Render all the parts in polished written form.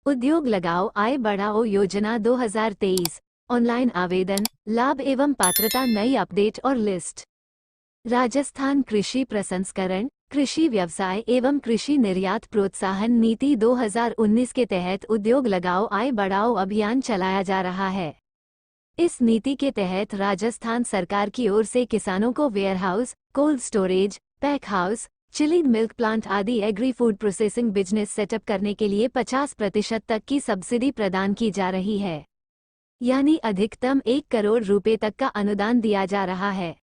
उद्योग लगाओ आय बढ़ाओ योजना 2023 ऑनलाइन आवेदन, लाभ एवं पात्रता, नई अपडेट और लिस्ट। राजस्थान कृषि प्रसंस्करण, कृषि व्यवसाय एवं कृषि निर्यात प्रोत्साहन नीति 2019 के तहत उद्योग लगाओ आय बढ़ाओ अभियान चलाया जा रहा है। इस नीति के तहत राजस्थान सरकार की ओर से किसानों को warehouse, cold storage, pack house, chilled milk plant आदि agri food processing business setup करने के लिए 50% तक की सब्सिडी प्रदान की जा रही है। यानी अधिकतम 1 करोड़ रुपए तक का अनुदान दिया जा रहा है,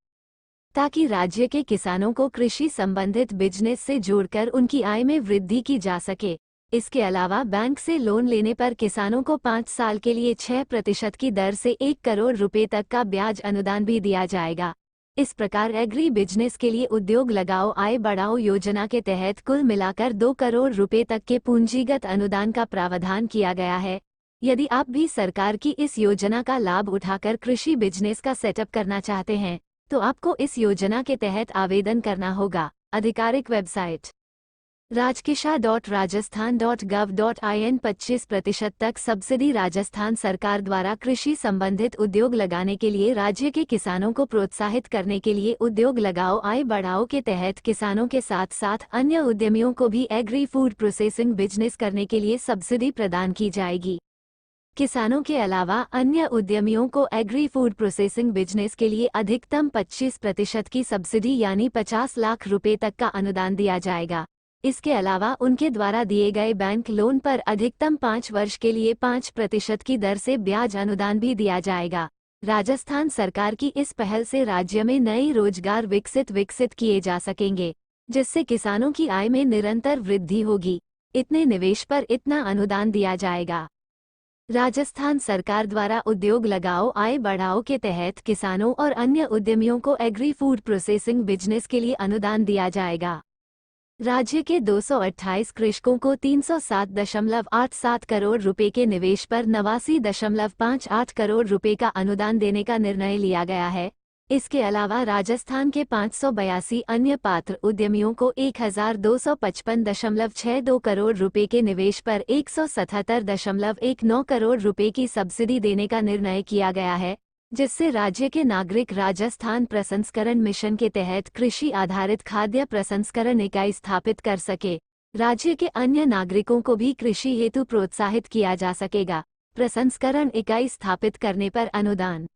ताकि राज्य के किसानों को कृषि संबंधित बिजनेस से जोड़कर उनकी आय में वृद्धि की जा सके। इसके अलावा बैंक से लोन लेने पर किसानों को 5 साल के लिए 6% की दर से 1 करोड़ रुपए तक का ब्याज अनुदान भी दिया जाएगा। इस प्रकार एग्री बिजनेस के लिए उद्योग लगाओ आय बढ़ाओ योजना के तहत कुल मिलाकर 2 करोड़ रुपए तक के पूंजीगत अनुदान का प्रावधान किया गया है। यदि आप भी सरकार की इस योजना का लाभ उठाकर कृषि बिजनेस का सेटअप करना चाहते हैं, तो आपको इस योजना के तहत आवेदन करना होगा। आधिकारिक वेबसाइट rajkisha.rajasthan.gov.in 25% तक सब्सिडी। राजस्थान सरकार द्वारा कृषि संबंधित उद्योग लगाने के लिए राज्य के किसानों को प्रोत्साहित करने के लिए उद्योग लगाओ आय बढ़ाओ के तहत किसानों के साथ साथ अन्य उद्यमियों को भी एग्री फूड प्रोसेसिंग बिजनेस करने के लिए सब्सिडी प्रदान की जाएगी। किसानों के अलावा अन्य उद्यमियों को एग्री फूड प्रोसेसिंग बिजनेस के लिए अधिकतम 25% की सब्सिडी यानी 50 लाख रुपए तक का अनुदान दिया जाएगा। इसके अलावा उनके द्वारा दिए गए बैंक लोन पर अधिकतम 5 वर्ष के लिए 5% की दर से ब्याज अनुदान भी दिया जाएगा। राजस्थान सरकार की इस पहल से राज्य में नए रोजगार विकसित किए जा सकेंगे, जिससे किसानों की आय में निरंतर वृद्धि होगी। इतने निवेश पर इतना अनुदान दिया जाएगा। राजस्थान सरकार द्वारा उद्योग लगाओ आय बढ़ाओ के तहत किसानों और अन्य उद्यमियों को एग्री फूड प्रोसेसिंग बिजनेस के लिए अनुदान दिया जाएगा। राज्य के 228 कृषकों को 307.87 करोड़ रुपए के निवेश पर 89.58 करोड़ रुपए का अनुदान देने का निर्णय लिया गया है। इसके अलावा राजस्थान के 582 अन्य पात्र उद्यमियों को 1255.62 करोड़ रुपए के निवेश पर 177.19 करोड़ रुपए की सब्सिडी देने का निर्णय किया गया है, जिससे राज्य के नागरिक राजस्थान प्रसंस्करण मिशन के तहत कृषि आधारित खाद्य प्रसंस्करण इकाई स्थापित कर सके। राज्य के अन्य नागरिकों को भी कृषि हेतु प्रोत्साहित किया जा सकेगा। प्रसंस्करण इकाई स्थापित करने पर अनुदान।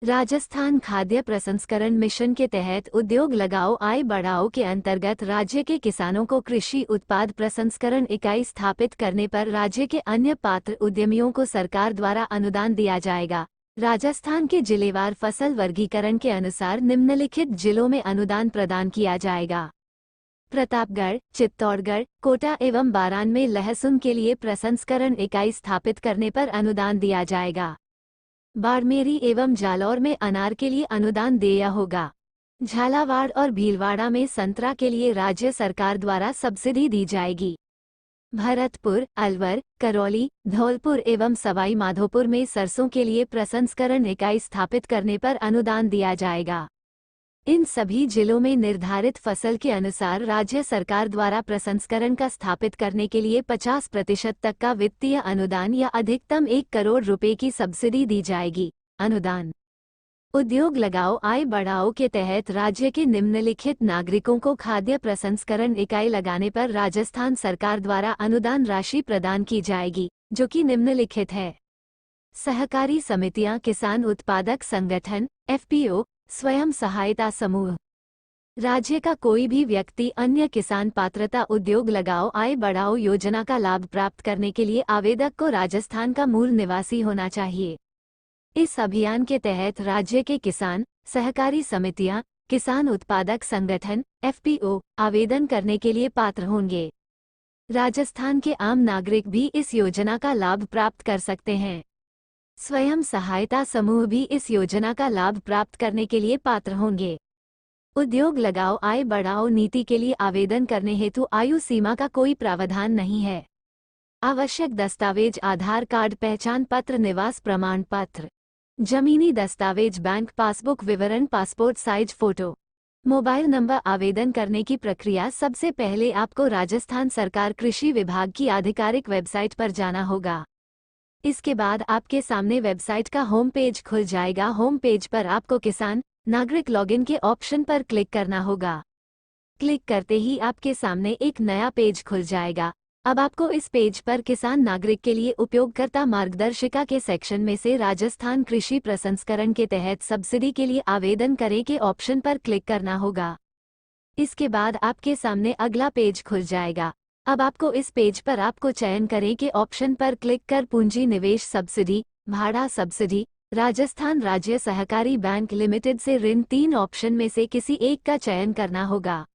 राजस्थान खाद्य प्रसंस्करण मिशन के तहत उद्योग लगाओ आय बढ़ाओ के अंतर्गत राज्य के किसानों को कृषि उत्पाद प्रसंस्करण इकाई स्थापित करने पर राज्य के अन्य पात्र उद्यमियों को सरकार द्वारा अनुदान दिया जाएगा। राजस्थान के जिलेवार फसल वर्गीकरण के अनुसार निम्नलिखित जिलों में अनुदान प्रदान किया जाएगा। प्रतापगढ़, चित्तौड़गढ़, कोटा एवं बारान में लहसुन के लिए प्रसंस्करण इकाई स्थापित करने पर अनुदान दिया जाएगा। बाड़मेरी एवं जालौर में अनार के लिए अनुदान देय होगा। झालावाड़ और भीलवाड़ा में संतरा के लिए राज्य सरकार द्वारा सब्सिडी दी जाएगी। भरतपुर, अलवर, करौली, धौलपुर एवं सवाई माधोपुर में सरसों के लिए प्रसंस्करण इकाई स्थापित करने पर अनुदान दिया जाएगा। इन सभी जिलों में निर्धारित फसल के अनुसार राज्य सरकार द्वारा प्रसंस्करण का स्थापित करने के लिए 50% तक का वित्तीय अनुदान या अधिकतम 1 करोड़ रुपए की सब्सिडी दी जाएगी। अनुदान। उद्योग लगाओ आय बढ़ाओ के तहत राज्य के निम्नलिखित नागरिकों को खाद्य प्रसंस्करण इकाई लगाने पर राजस्थान सरकार द्वारा अनुदान राशि प्रदान की जाएगी, जो कि निम्नलिखित है। सहकारी समितियां, किसान उत्पादक संगठन, एफपीओ, स्वयं सहायता समूह। राज्य का कोई भी व्यक्ति अन्य किसान पात्रता उद्योग लगाओ आय बढ़ाओ योजना का लाभ प्राप्त करने के लिए आवेदक को राजस्थान का मूल निवासी होना चाहिए। इस अभियान के तहत राज्य के किसान, सहकारी समितियां, किसान उत्पादक संगठन, एफपीओ आवेदन करने के लिए पात्र होंगे। राजस्थान के आम नागरिक भी इस योजना का लाभ प्राप्त कर सकते हैं। स्वयं सहायता समूह भी इस योजना का लाभ प्राप्त करने के लिए पात्र होंगे। उद्योग लगाओ आय बढ़ाओ नीति के लिए आवेदन करने हेतु आयु सीमा का कोई प्रावधान नहीं है। आवश्यक दस्तावेज आधार कार्ड, पहचान पत्र, निवास प्रमाण पत्र, जमीनी दस्तावेज, बैंक पासबुक विवरण, passport size photo. Mobile number आवेदन करने की प्रक्रिया। सबसे पहले आपको राजस्थान सरकार कृषि विभाग की आधिकारिक वेबसाइट पर जाना होगा। इसके बाद आपके सामने वेबसाइट का होम पेज खुल जाएगा। होम पेज पर आपको किसान नागरिक लॉगिन के ऑप्शन पर क्लिक करना होगा। क्लिक करते ही आपके सामने एक नया पेज खुल जाएगा। अब आपको इस पेज पर किसान नागरिक के लिए उपयोगकर्ता मार्गदर्शिका के सेक्शन में से राजस्थान कृषि प्रसंस्करण के तहत सब्सिडी के लिए आवेदन करें के ऑप्शन पर क्लिक करना होगा। इसके बाद आपके सामने अगला पेज खुल जाएगा। अब आपको इस पेज पर आपको चयन करें के ऑप्शन पर क्लिक कर पूंजी निवेश सब्सिडी, भाड़ा सब्सिडी, राजस्थान राज्य सहकारी बैंक लिमिटेड से ऋण 3 ऑप्शन में से किसी एक का चयन करना होगा।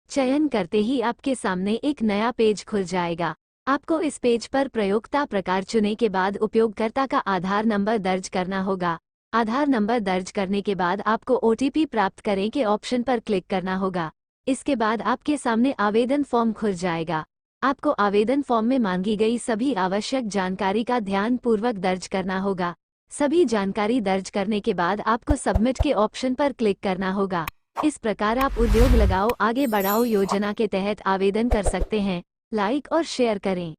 चयन करते ही आपके सामने एक नया पेज खुल जाएगा। आपको इस पेज पर प्रयोक्ता प्रकार चुने के बाद उपयोगकर्ता का आधार नंबर दर्ज करना होगा। आधार नंबर दर्ज करने के बाद आपको OTP प्राप्त करें के ऑप्शन पर क्लिक करना होगा। इसके बाद आपके सामने आवेदन फॉर्म खुल जाएगा। आपको आवेदन फॉर्म में मांगी गई सभी आवश्यक जानकारी का ध्यानपूर्वक दर्ज करना होगा। सभी जानकारी दर्ज करने के बाद आपको सबमिट के ऑप्शन पर क्लिक करना होगा। इस प्रकार आप उद्योग लगाओ आगे बढ़ाओ योजना के तहत आवेदन कर सकते हैं। लाइक और शेयर करें।